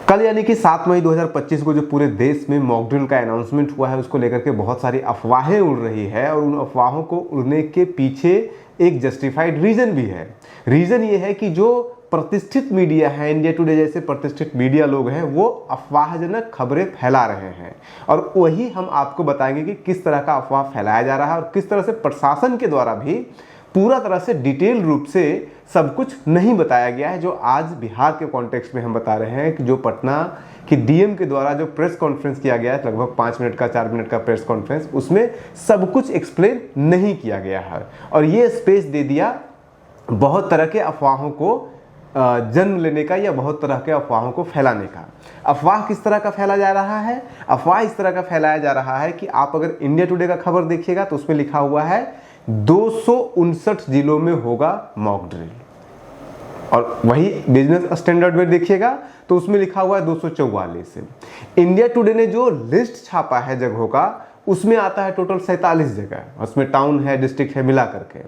कल यानी कि 7 मई 2025 को जो पूरे देश में मॉक ड्रिल का अनाउंसमेंट हुआ है, उसको लेकर के बहुत सारी अफवाहें उड़ रही है और उन अफवाहों को उड़ने के पीछे एक जस्टिफाइड रीज़न भी है। रीज़न ये है कि जो प्रतिष्ठित मीडिया है, इंडिया टुडे जैसे प्रतिष्ठित मीडिया लोग हैं, वो अफवाहजनक खबरें फैला रहे हैं और वही हम आपको बताएंगे कि किस तरह का अफवाह फैलाया जा रहा है और किस तरह से प्रशासन के द्वारा भी पूरा तरह से डिटेल रूप से सब कुछ नहीं बताया गया है। जो आज बिहार के कॉन्टेक्स्ट में हम बता रहे हैं कि जो पटना की डीएम के द्वारा जो प्रेस कॉन्फ्रेंस किया गया है, लगभग 5 मिनट का 4 मिनट का प्रेस कॉन्फ्रेंस, उसमें सब कुछ एक्सप्लेन नहीं किया गया है और ये स्पेस दे दिया बहुत तरह के अफवाहों को जन्म लेने का या बहुत तरह के अफवाहों को फैलाने का। अफवाह किस तरह का फैला जा रहा है? अफवाह इस तरह का फैलाया जा रहा है कि आप अगर इंडिया टुडे का खबर देखिएगा तो उसमें लिखा हुआ है 259 जिलों में होगा मॉक ड्रिल, और वही बिजनेस स्टैंडर्ड में देखिएगा तो उसमें लिखा हुआ है 244। इंडिया टुडे ने जो लिस्ट छापा है जगहों का, उसमें आता है टोटल 47 जगह, उसमें टाउन है, डिस्ट्रिक्ट है, मिला करके।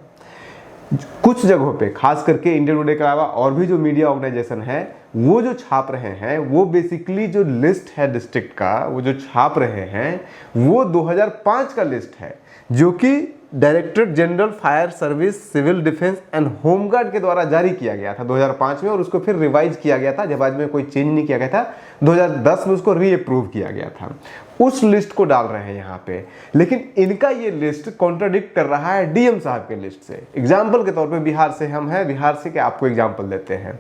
कुछ जगहों पे खास करके इंडिया टुडे के अलावा और भी जो मीडिया ऑर्गेनाइजेशन है वो जो छाप रहे हैं, वो बेसिकली जो लिस्ट है डिस्ट्रिक्ट का, वो जो छाप रहे हैं वो 2005 का लिस्ट है, जो कि directorate general fire service civil defence and home guard के द्वारा जारी किया गया था 2005 में, और उसको फिर रिवाइज किया गया था। जब आज में कोई चेंज नहीं किया गया था, 2010 में उसको रीअप्रूव किया गया था। उस लिस्ट को डाल रहे हैं यहाँ पे, लेकिन इनका ये लिस्ट कॉन्ट्राडिक्ट कर रहा है डीएम साहब के लिस्ट से। एग्जाम्पल के तौर पे बिहार से हम हैं, बिहार से क्या आपको एग्जाम्पल देते हैं।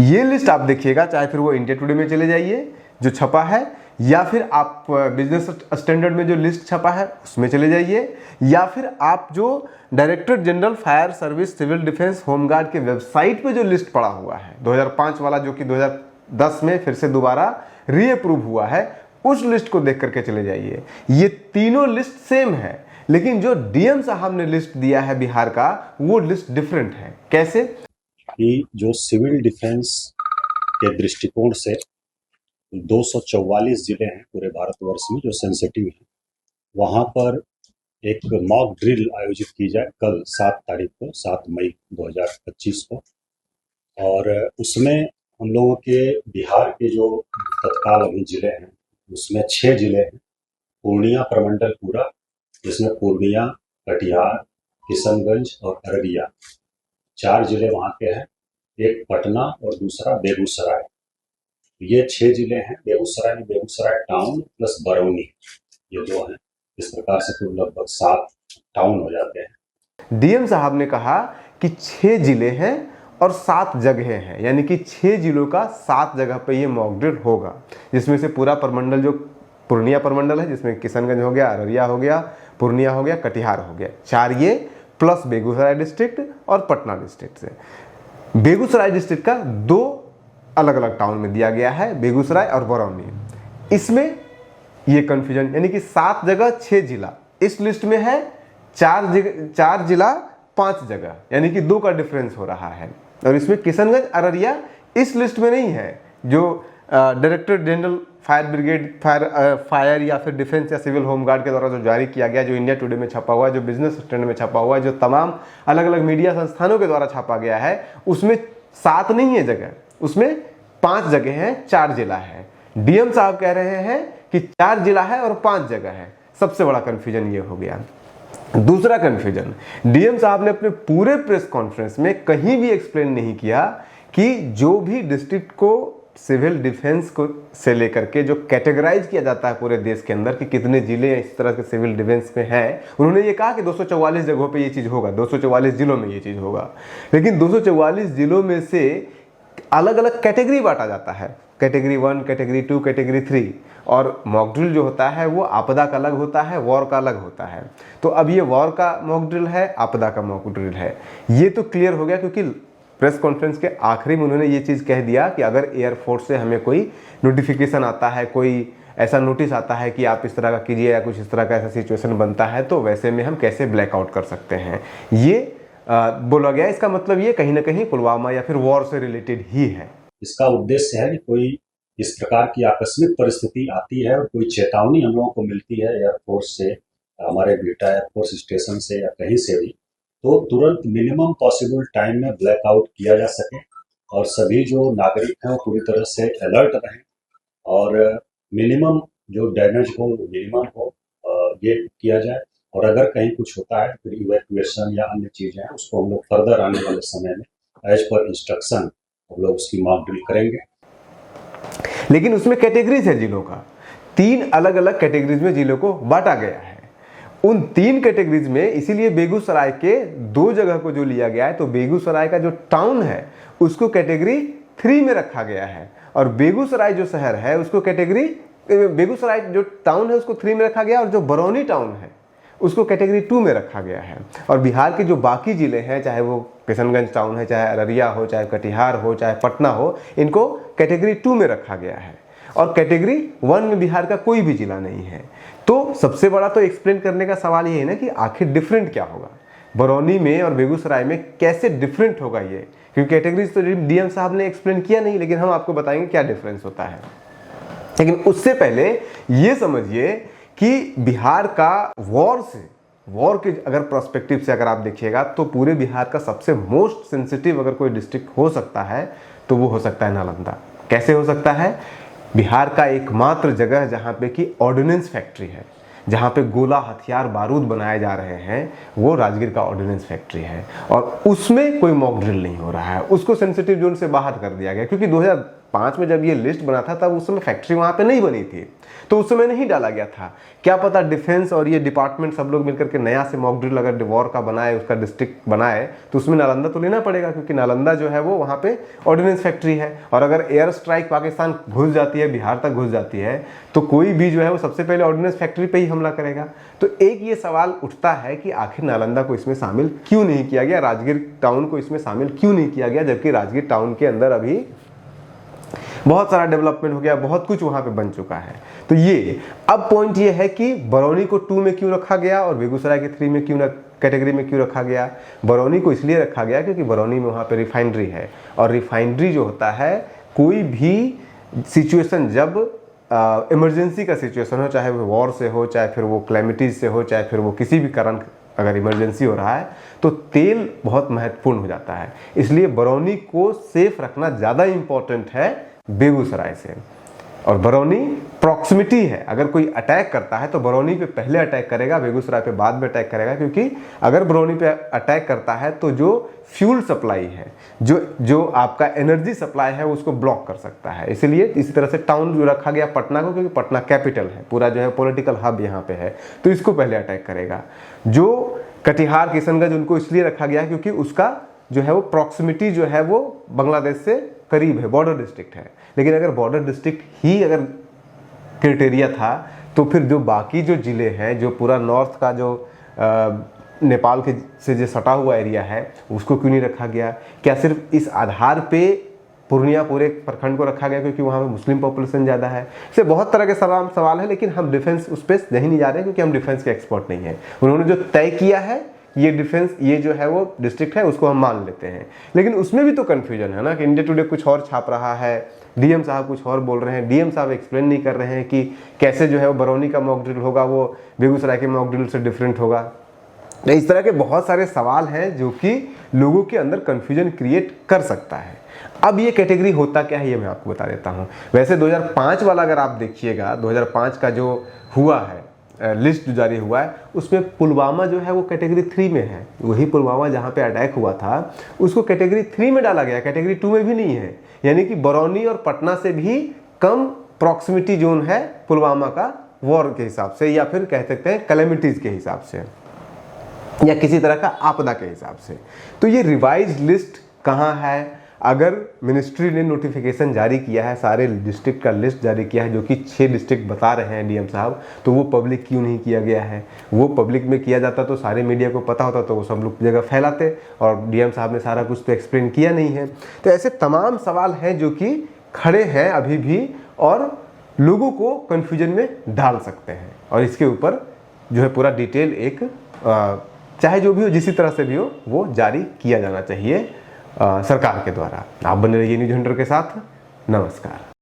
ये लिस्ट आप देखिएगा, चाहे फिर वो इंडिया टुडे में चले जाइए जो छपा है, या फिर आप बिजनेस स्टैंडर्ड में जो लिस्ट छपा है उसमें चले जाइए, या फिर आप जो directorate general fire service civil defence home guard के वेबसाइट पे जो लिस्ट पड़ा हुआ है 2005 वाला, जो कि 2010 में फिर से दोबारा रीअप्रूव हुआ है, उस लिस्ट को देख करके चले जाइए। ये तीनों लिस्ट सेम है, लेकिन जो डीएम साहब ने लिस्ट दिया है बिहार का, वो लिस्ट डिफरेंट है। कैसे कि जो सिविल डिफेंस के दृष्टिकोण से 244 जिले हैं पूरे भारतवर्ष में जो सेंसिटिव हैं, वहाँ पर एक मॉक ड्रिल आयोजित की जाए कल 7 तारीख को, 7 मई 2025 को। और उसमें हम लोगों के बिहार के जो तत्काल अभी जिले हैं, उसमें 6 जिले हैं। पूर्णिया प्रमंडल पूरा, जिसमें पूर्णिया, कटिहार, किशनगंज और अररिया 4 जिले वहाँ के हैं। एक पटना और दूसरा बेगूसराय। ये 6 जिले हैं। बेगूसराय में बेगूसराय टाउन प्लस बरौनी, ये 2 हैं। इस प्रकार से कुल लगभग 7 टाउन हो जाते हैं। डीएम साहब ने कहा कि 6 जिले हैं और 7 जगह हैं, यानी कि 6 जिलों का 7 जगह पे ये मॉक ड्रिल होगा, जिसमें से पूरा प्रमंडल जो पूर्णिया प्रमंडल है, जिसमें किशनगंज हो गया, अररिया हो गया, पूर्णिया हो गया, कटिहार हो गया, 4 ये प्लस बेगूसराय डिस्ट्रिक्ट और पटना डिस्ट्रिक्ट से। बेगूसराय डिस्ट्रिक्ट का 2 अलग अलग टाउन में दिया गया है, बेगूसराय और बरौनी। इसमें ये कंफ्यूजन, यानी कि 7 जगह 6 जिला इस लिस्ट में है, 4 जिला 5 जगह, यानी कि 2 का डिफरेंस हो रहा है। और इसमें किशनगंज अररिया इस लिस्ट में नहीं है, जो director general fire brigade fire या फिर डिफेंस या सिविल होमगार्ड के द्वारा जो जारी किया गया, जो इंडिया टुडे में छपा हुआ है, जो बिजनेस स्टैंडर्ड में छपा हुआ है, जो तमाम अलग अलग मीडिया संस्थानों के द्वारा छापा गया है, उसमें 7 नहीं है जगह, उसमें 5 जगह हैं, 4 जिला है। डीएम साहब कह रहे हैं कि 4 जिला है और 5 जगह है। सबसे बड़ा कंफ्यूजन ये हो गया। दूसरा कंफ्यूजन, डीएम साहब ने अपने पूरे प्रेस कॉन्फ्रेंस में कहीं भी एक्सप्लेन नहीं किया कि जो भी डिस्ट्रिक्ट को सिविल डिफेंस को से लेकर के जो कैटेगराइज किया जाता है पूरे देश के अंदर कि कितने जिले इस तरह के सिविल डिफेंस में हैं, उन्होंने ये कहा कि 244 जगहों पे ये चीज़ होगा, 244 जिलों में ये चीज़ होगा। लेकिन 244 जिलों में से अलग अलग कैटेगरी बांटा जाता है, कैटेगरी 1, कैटेगरी 2, कैटेगरी 3, और मॉक ड्रिल जो होता है वो आपदा का अलग होता है, वॉर का अलग होता है। तो अब ये वॉर का मॉक ड्रिल है, आपदा का मॉक ड्रिल है, ये तो क्लियर हो गया, क्योंकि प्रेस कॉन्फ्रेंस के आखिरी में उन्होंने ये चीज़ कह दिया कि अगर एयरफोर्स से हमें कोई नोटिफिकेशन आता है, कोई ऐसा नोटिस आता है कि आप इस तरह का कीजिए या कुछ इस तरह का ऐसा सिचुएशन बनता है, तो वैसे में हम कैसे ब्लैकआउट कर सकते हैं, ये बोला गया। इसका मतलब ये कहीं ना कहीं पुलवामा या फिर वॉर से रिलेटेड ही है। इसका उद्देश्य है कि कोई इस प्रकार की आकस्मिक परिस्थिति आती है और कोई चेतावनी हम लोगों को मिलती है एयरफोर्स से, हमारे बीटा एयरफोर्स स्टेशन से या कहीं से भी, तो तुरंत मिनिमम पॉसिबल टाइम में ब्लैकआउट किया जा सके और सभी जो नागरिक हैं वो पूरी तरह से अलर्ट रहें और मिनिमम जो डैमेज हो वो मिनिमम हो, ये किया जाए। और अगर कहीं कुछ होता है फिर इवैक्यूएशन या अन्य चीज़ें हैं उसको हम लोग फर्दर आने वाले समय में एज पर इंस्ट्रक्शन हम लोग उसकी मॉक ड्रिल करेंगे। लेकिन उसमें कैटेगरीज है जिलों का, 3 अलग अलग कैटेगरीज में जिलों को बांटा गया है। उन 3 कैटेगरीज में इसीलिए बेगूसराय के 2 जगह को जो लिया गया है, तो बेगूसराय का जो टाउन है उसको कैटेगरी 3 में रखा गया है और बेगूसराय जो शहर है उसको बेगूसराय जो टाउन है उसको 3 में रखा गया और जो बरौनी टाउन है उसको कैटेगरी 2 में रखा गया है। और बिहार के जो बाकी जिले हैं, चाहे वो किशनगंज टाउन है, चाहे अररिया हो, चाहे कटिहार हो, चाहे पटना हो, इनको कैटेगरी 2 में रखा गया है और कैटेगरी 1 में बिहार का कोई भी जिला नहीं है। तो सबसे बड़ा तो एक्सप्लेन करने का सवाल ये है ना कि आखिर डिफरेंट क्या होगा बरौनी में और बेगूसराय में, कैसे डिफरेंट होगा ये, क्योंकि कैटेगरीज तो डीएम साहब ने एक्सप्लेन किया नहीं, लेकिन हम आपको बताएंगे क्या डिफरेंस होता है। लेकिन उससे पहले ये समझिए कि बिहार का वॉर के अगर पर्सपेक्टिव से अगर आप देखिएगा तो पूरे बिहार का सबसे मोस्ट सेंसिटिव अगर कोई डिस्ट्रिक्ट हो सकता है तो वो हो सकता है नालंदा। कैसे हो सकता है? बिहार का एकमात्र जगह जहाँ पे कि ऑर्डिनेंस फैक्ट्री है, जहाँ पे गोला हथियार बारूद बनाए जा रहे हैं, वो राजगीर का ऑर्डिनेंस फैक्ट्री है और उसमें कोई मॉक ड्रिल नहीं हो रहा है। उसको सेंसिटिव जोन से बाहर कर दिया गया क्योंकि 2005 में जब ये लिस्ट बना था तब उस समय फैक्ट्री वहाँ पे नहीं बनी थी, तो उस समय नहीं डाला गया था। क्या पता डिफेंस और ये डिपार्टमेंट सब लोग मिलकर के नया से मॉक ड्रिल अगर वॉर का बनाए, उसका डिस्ट्रिक्ट बनाए, तो उसमें नालंदा तो लेना पड़ेगा क्योंकि नालंदा जो है वो वहाँ पे ऑर्डिनेंस फैक्ट्री है और अगर एयर स्ट्राइक पाकिस्तान घुस जाती है, बिहार तक घुस जाती है, तो कोई भी जो है वो सबसे पहले ऑर्डिनेंस फैक्ट्री पे ही हमला करेगा। तो एक ये सवाल उठता है कि आखिर नालंदा को इसमें शामिल क्यों नहीं किया गया, राजगीर टाउन को इसमें शामिल क्यों नहीं किया गया, जबकि राजगीर टाउन के अंदर अभी बहुत सारा डेवलपमेंट हो गया, बहुत कुछ वहां पे बन चुका है। तो ये अब पॉइंट ये है कि बरौनी को 2 में क्यों रखा गया और बेगूसराय के 3 में क्यों कैटेगरी में क्यों रखा गया। बरौनी को इसलिए रखा गया क्योंकि बरौनी में वहाँ पे रिफाइनरी है और रिफाइनरी जो होता है, कोई भी सिचुएशन जब इमरजेंसी का सिचुएशन हो, चाहे वो वॉर से हो, चाहे फिर वो क्लैमिटीज से हो, चाहे फिर वो किसी भी कारण अगर इमरजेंसी हो रहा है, तो तेल बहुत महत्वपूर्ण हो जाता है। इसलिए बरौनी को सेफ रखना ज़्यादा इम्पोर्टेंट है बेगूसराय से। और बरौनी प्रॉक्सिमिटी है, अगर कोई अटैक करता है तो बरौनी पे पहले अटैक करेगा, बेगूसराय पे बाद में अटैक करेगा, क्योंकि अगर बरौनी पे अटैक करता है तो जो फ्यूल सप्लाई है, जो आपका एनर्जी सप्लाई है, उसको ब्लॉक कर सकता है। इसलिए इसी तरह से टाउन जो रखा गया पटना को, क्योंकि पटना कैपिटल है, पूरा जो है पॉलिटिकल हब यहाँ पे है, तो इसको पहले अटैक करेगा। जो कटिहार किशनगंज, उनको इसलिए रखा गया है क्योंकि उसका जो है वो प्रॉक्सिमिटी जो है वो बांग्लादेश से करीब है, बॉर्डर डिस्ट्रिक्ट है। लेकिन अगर बॉर्डर डिस्ट्रिक्ट ही अगर क्राइटेरिया था तो फिर जो बाकी जो ज़िले हैं, जो पूरा नॉर्थ का जो नेपाल के से जो सटा हुआ एरिया है, उसको क्यों नहीं रखा गया? क्या सिर्फ इस आधार पे पूर्णिया पूरे प्रखंड को रखा गया क्योंकि वहाँ पे मुस्लिम पॉपुलेशन ज़्यादा है? इससे बहुत तरह के सवाल है, लेकिन हम डिफेंस उस पर नहीं जा रहे क्योंकि हम डिफेंस के एक्सपर्ट नहीं हैं। उन्होंने जो तय किया है, ये डिफेंस, ये जो है वो डिस्ट्रिक्ट है, उसको हम मान लेते हैं। लेकिन उसमें भी तो कन्फ्यूजन है ना कि इंडिया टुडे कुछ और छाप रहा है, डीएम साहब कुछ और बोल रहे हैं, डीएम साहब एक्सप्लेन नहीं कर रहे हैं कि कैसे जो है वो बरौनी का मॉक ड्रिल होगा वो बेगूसराय के मॉक ड्रिल से डिफरेंट होगा। तो इस तरह के बहुत सारे सवाल हैं जो कि लोगों के अंदर कन्फ्यूजन क्रिएट कर सकता है। अब ये कैटेगरी होता क्या है ये मैं आपको बता देता हूँ। वैसे 2005 वाला अगर आप देखिएगा, 2005 का जो हुआ है लिस्ट जो जारी हुआ है, उसमें पुलवामा जो है वो कैटेगरी 3 में है। वही पुलवामा जहाँ पे अटैक हुआ था उसको कैटेगरी 3 में डाला गया, कैटेगरी 2 में भी नहीं है। यानी कि बरौनी और पटना से भी कम प्रॉक्सिमिटी जोन है पुलवामा का, वॉर के हिसाब से, या फिर कह सकते हैं कैलेमिटीज़ के हिसाब से, या किसी तरह का आपदा के हिसाब से। तो ये रिवाइज लिस्ट कहाँ है? अगर मिनिस्ट्री ने नोटिफिकेशन जारी किया है, सारे डिस्ट्रिक्ट का लिस्ट जारी किया है, जो कि 6 डिस्ट्रिक्ट बता रहे हैं डीएम साहब, तो वो पब्लिक क्यों नहीं किया गया है? वो पब्लिक में किया जाता तो सारे मीडिया को पता होता, तो वो सब लोग जगह फैलाते, और डीएम साहब ने सारा कुछ तो एक्सप्लेन किया नहीं है। तो ऐसे तमाम सवाल हैं जो कि खड़े हैं अभी भी और लोगों को कन्फ्यूजन में डाल सकते हैं। और इसके ऊपर जो है पूरा डिटेल एक चाहे जो भी हो, जिस तरह से भी हो, वो जारी किया जाना चाहिए सरकार के द्वारा। आप बने रहिए न्यूज़ हंटर के साथ। नमस्कार।